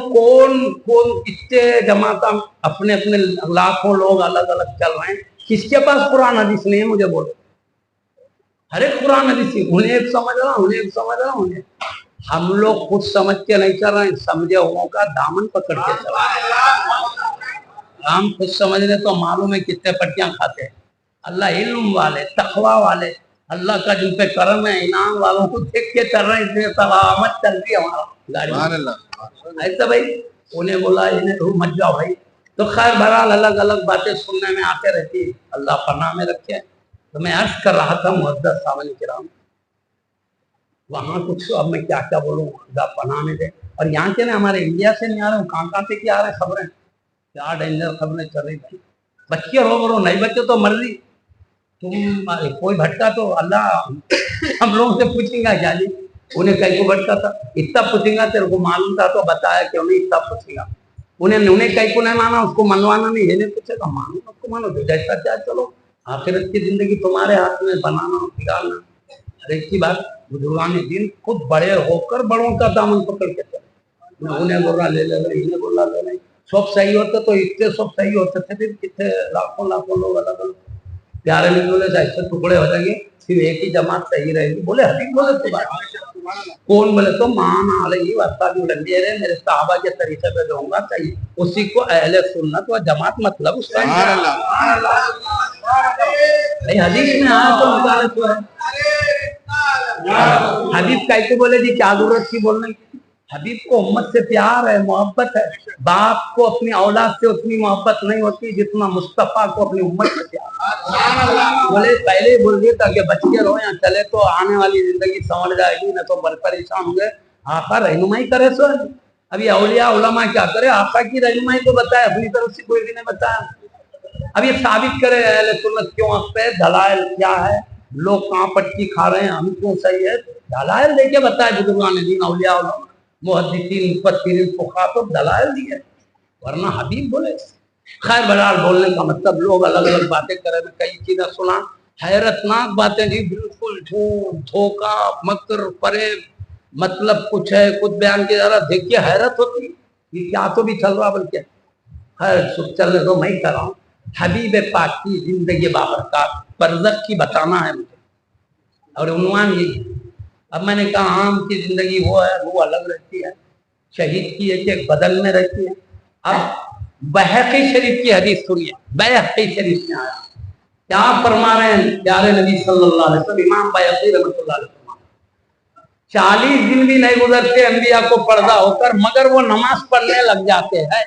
کون کتنے جماعت اپنے اپنے لاکھوں لوگ الگ الگ چل رہے ہیں, کس کے پاس قرآن حدیث نہیں ہے مجھے بولو. ہر ایک قرآن حدیث, انہیں ایک سمجھ رہا انہیں ایک سمجھ رہا انہیں. ہم لوگ خود سمجھ کے نہیں چل رہے ہیں, سمجھے ہوں کا دامن پکڑ کے چل رہے ہیں. ہم خود سمجھ رہے تو معلوم ہے کتنے پٹیاں کھاتے ہیں. اللہ علم والے تقوی والے, اللہ کا جن پہ کرم ہے, انعام والوں کو دیکھ کے چل رہے ہیں. اس لیے سلامت چل رہی ہے ہمارا گاڑی. ایسا بھائی انہیں بولا انہیں مت جاؤ بھائی. تو خیر بہرحال الگ الگ باتیں سننے میں آتے رہتی ہے, اللہ پناہ میں رکھے. تو میں عرض کر رہا تھا معزز سامعین کرام, وہاں کچھ اب میں کیا کیا بولوں, اللہ پناہ میں دے. اور یہاں کے نا ہمارے انڈیا سے نہیں آ رہے, کہاں سے کیا آ رہے خبریں, کیا ڈینجر خبریں چل رہی تھی. بچے رو برو, نہیں بچے تو مرضی. تم کوئی بھٹکا تو اللہ ہم لوگوں سے پوچھیں گا کیا جی, انہیں کہیں کو بھٹکا تھا اتنا پوچھیں گا, تیرے کو معلوم تھا تو بتایا کیوں نہیں, اتنا پوچھیں گا. انہیں کہیں کو نہیں مانا, اس کو منوانا نہیں, یہ نہیں پوچھے گا مانو اس کو مانو, جیسا چاہے چلو. آخرت کی زندگی تمہارے ہاتھ میں, بنانا بگاڑنا ہر ایک کی بات. بزرگان دین خود بڑے ہو کر بڑوں کا دامن پکڑ کے چلے. انہیں بول رہا لے لے رہے, انہیں بول رہا لے رہے. سب صحیح ہوتے تو اتنے سب صحیح ہوتے تھے, پھر کتنے لاکھوں لاکھوں لوگ الگ الگ پیارے میں بولے ایسے ٹکڑے ہو جائیں گے, پھر ایک ہی جماعت صحیح رہے گی. بولے حدیث بولے تو بات کون, بولے تو مان علیہ وسلم لمبے رہے, میرے صحابہ کے طریقے پہ جو ہوں گا صحیح, اسی کو اہل سنت و جماعت مطلب اس کا نہیں. حدیث میں آیا تو مطالعہ تو ہے. حدیث کہتے بولے جی کیا ضرورت تھی بولنے کی. حبیب کو امت سے پیار ہے, محبت ہے. باپ کو اپنی اولاد سے اتنی محبت نہیں ہوتی جتنا مصطفیٰ کو اپنی امت سے پیار. بولے پہلے ہی بول دیے تاکہ بچ کے رہو, یا چلے تو آنے والی زندگی سنور جائے گی, نہ تو بڑے پریشان ہوں گے. آقا رہنمائی کرے سو. اب یہ اولیاء علماء کیا کرے, آقا کی رہنمائی کو بتائے, اپنی طرف سے کوئی بھی نہیں بتایا. اب یہ ثابت کرے اہل سنت کیوں حق پہ, دلائل کیا ہے, لوگ کہاں پٹکی کھا رہے ہیں, ہم کیوں صحیح ہے, دلائل دے کے بتائے. بزرگان دین اولیاء علماء محدثین مفسرین فقہا تو دلائل دی ہے, ورنہ حبیب بولے. خیر بہرحال بولنے کا مطلب لوگ الگ الگ باتیں کرے, میں کئی چیزیں سنا, حیرت ناک باتیں جی, بالکل جھوٹ دھوکہ مکر فریب, مطلب کچھ ہے کچھ بیان کیا جا رہا, دیکھ کے حیرت ہوتی یہ کیا تو بھی چل رہا. بلکہ خیر چلنے دو, میں ہی کر رہا ہوں. حبیب پاک کی زندگی بابرکات برزخ کی بتانا ہے مجھے. اور عنوان یہی. اب میں نے کہا عام کی زندگی وہ ہے، وہ الگ رہتی ہے، شہید کی ایک بدل میں رہتی ہے. اب بیہقی شریف کی حدیث سنیے. بیہقی شریف میں آیا کیا فرما رہے ہیں پیارے نبی صلی اللہ علیہ وسلم. امام بیہقی رحمۃ اللہ علیہ 40 دن بھی نہیں گزرتے انبیاء کو پردہ ہو کر مگر وہ نماز پڑھنے لگ جاتے ہیں.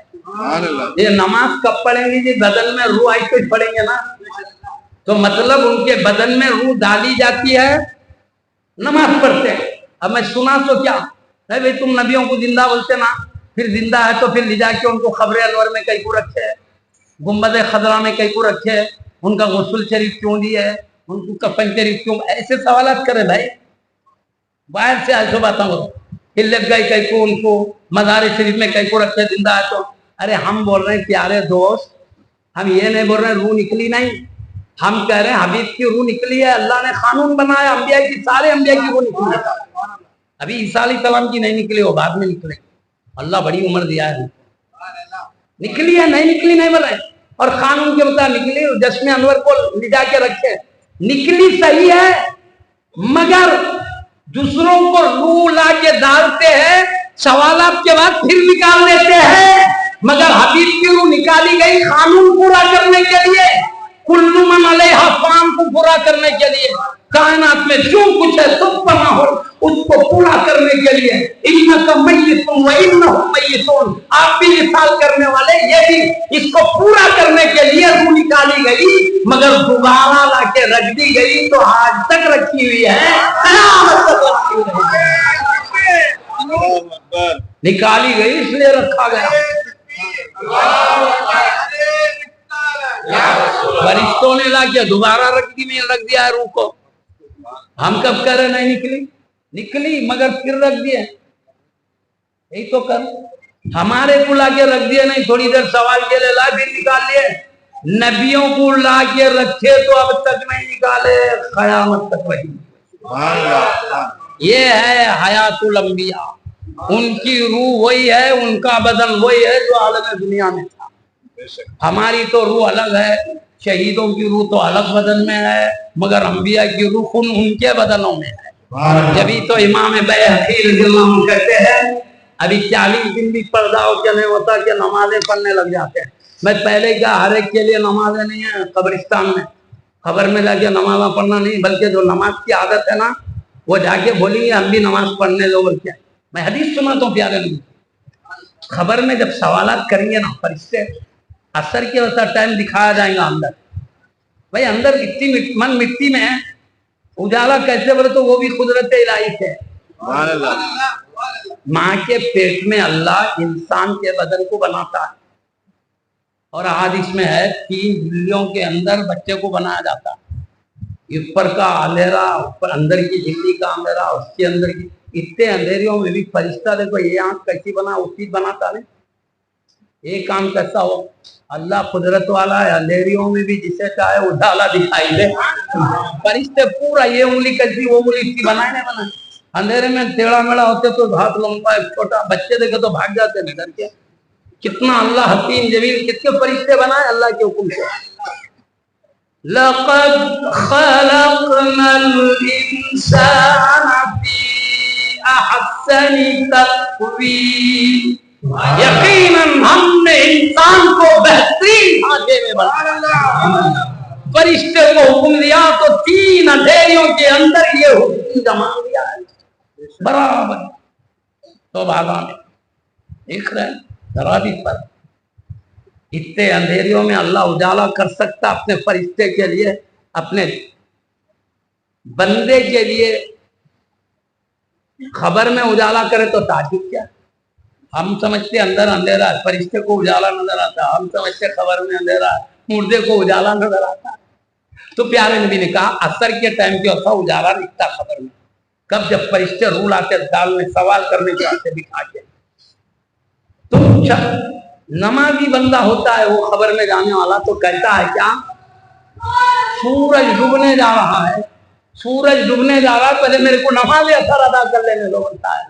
یہ نماز کب پڑھیں گے جی؟ بدن میں روح آئی تو پڑھیں گے نا. تو مطلب ان کے بدن میں روح ڈالی جاتی ہے، نماز پڑھتے ہیں. اب میں سنا تو کیا ہے بھائی، تم نبیوں کو زندہ بولتے نا، پھر زندہ ہے تو پھر لے جا کے ان کو قبر انور میں کہیں کو رکھے، گنبد خضرا میں کہیں کو رکھے، ان کا غسل شریف کیوں دیا ہے، ان کو کفن شریف کیوں، ایسے سوالات کرے بھائی. باہر سے ایسے باتیں کرو. ہلت گئی کہیں کو ان کو مزار شریف میں کہیں کو رکھے زندہ ہے تو. ارے ہم بول رہے ہیں پیارے دوست، ہم یہ نہیں بول رہے ہیں روح نکلی نہیں، ہم کہہ رہے ہیں حبیب کی روح نکلی ہے. اللہ نے قانون بنایا، انبیاء کی، سارے انبیاء کی روح نکلی ہے. ابھی عیسیٰ علیہ السلام کی نہیں نکلی، وہ بعد میں نکلے. اللہ بڑی عمر دیا ہے، نکلی ہے نہیں نکلی نہیں بول رہے. اور قانون کے مطابق نکلی. جشن انور کو لے جا کے رکھے، نکلی صحیح ہے مگر دوسروں کو روح لا کے ڈالتے ہیں، سوالات کے بعد پھر نکال دیتے ہیں. مگر حبیب کی روح نکالی گئی قانون پورا کرنے کے لیے، کل من علیہا فان کو پورا کرنے کے لیے. کائنات میں جو کچھ ہے سب پناہ ہو اس کو پورا کرنے کے لیے. انک میت و انہم میتون، آپ بھی مثال کرنے والے، یہ بھی اس کو پورا کرنے کے لیے روح نکالی گئی مگر دوبارہ لا کے رکھ دی گئی تو آج تک رکھی ہوئی ہے، قیامت تک رکھی ہوئی ہے. نکالی گئی اس لیے رکھا گیا. فرشتوں نے لا کے دوبارہ رکھ دیا ہے روح کو. ہم کب کہہ رہے نہیں نکلی؟ نکلی مگر پھر رکھ دیا. یہی تو کر ہمارے کو لا کے رکھ دیا نہیں، تھوڑی دیر سوال کے لیے لا پھر نکال لیے. نبیوں کو لا کے رکھے تو اب تک نہیں نکالے، قیامت تک رہی. یہ ہے حیات الانبیاء. ان کی روح وہی ہے، ان کا بدن وہی ہے جو عالم دنیا میں تھا. ہماری تو روح الگ ہے، شہیدوں کی روح تو الگ بدن میں ہے مگر انبیاء کی روح ان کے بدنوں میں ہے. جبھی تو امام بیہقی رضی اللہ عنہ کہتے ہیں ابھی 40 دن بھی پردہ ہو کے نہیں ہوتا کہ نمازیں پڑھنے لگ جاتے ہیں. میں پہلے کہا ہر ایک کے لیے نمازیں نہیں ہیں قبرستان میں، قبر میں جا کے نمازیں پڑھنا نہیں، بلکہ جو نماز کی عادت ہے نا وہ جا کے بولیں گے ہم بھی نماز پڑھنے دو بول کے. میں حدیث سناتا ہوں پیارے نبی. خبر میں جب سوالات کریں گے نا فرشتے، اثر کے ویسا ٹائم دکھایا جائے گا اندر. بھائی اندر اتنی من مٹی میں ہے، اجالا کیسے بولے تو وہ بھی قدرت الہی ہے. ماں کے پیٹ میں اللہ انسان کے بدن کو بناتا ہے اور حدیث میں ہے 3 جھلیوں کے اندر بچے کو بنایا جاتا ہے. اوپر کا اندھیرا، اوپر اندر کی جھلی کا اندھیرا، اس کے اندر کی اتنے اندھیریوں میں بھی فرشتہ دیکھو یہ آنکھ کیسی بنا اسی بناتا نہیں. ایک کام کیسا ہو، اللہ قدرت والا ہے، اندھیریوں میں بھی جسے چاہے اجالا دکھائی دے. فرشتے پورا یہ انگلی کیسی وہ انگلی کی بنائے نہیں بنائے. اندھیرے میں ٹیڑھا میڑا ہوتے تو ہاتھ لمبا ہے، چھوٹا بچے دیکھے تو بھاگ جاتے ہیں ڈر کے. کتنا اللہ حکیم جمیل، کتنے فرشتے بنائے اللہ کے حکم سے. لقد خلقنا الانسان فی احسن تقویم، یقیناً ہم نے انسان کو بہترین ڈھانچے میں بنایا. فرشتے کو حکم دیا تو 3 اندھیریوں کے اندر یہ حکم جما دیا ہے برابر. تو بھاگا میں دیکھ رہے ہیں تراویح پر اتنے اندھیریوں میں اللہ اجالا کر سکتا اپنے فرشتے کے لیے، اپنے بندے کے لیے. خبر میں اجالا کرے تو تعجب کیا. ہم سمجھتے اندر اندھیرا ہے، فرشتے کو اجالا نظر آتا. ہم سمجھتے خبر میں اندھیرا ہے، مردے کو اجالا نظر آتا. تو پیارے نبی نے کہا اثر کے ٹائم کے ہوتا اجالا دکھتا خبر میں. کب؟ جب فرشتے روح لاتے ڈالنے سوال کرنے کے واسطے دکھا کے. تو نمازی بندہ ہوتا ہے وہ خبر میں جانے والا تو کہتا ہے کیا سورج ڈوبنے جا رہا ہے، سورج ڈوبنے جا رہا ہے، پہلے میرے کو نماز اثر ادا کر لینے دو بولتا ہے.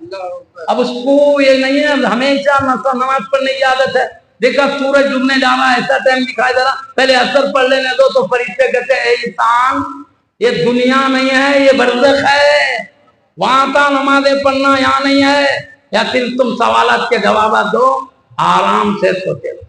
اب اس کو یہ نہیں ہے ہمیشہ نماز پڑھنے کی عادت ہے، دیکھا سورج ڈوبنے جا رہا ہے ایسا ٹائم دکھائی دے رہا، پہلے اثر پڑھ لینے دو. تو فرشتے کہتے ہیں اے انسان یہ دنیا نہیں ہے، یہ برزخ ہے، وہاں تھا نمازیں پڑھنا، یہاں نہیں ہے۔ یا پھر تم سوالات کے جوابات دو، آرام سے سوتے رہو۔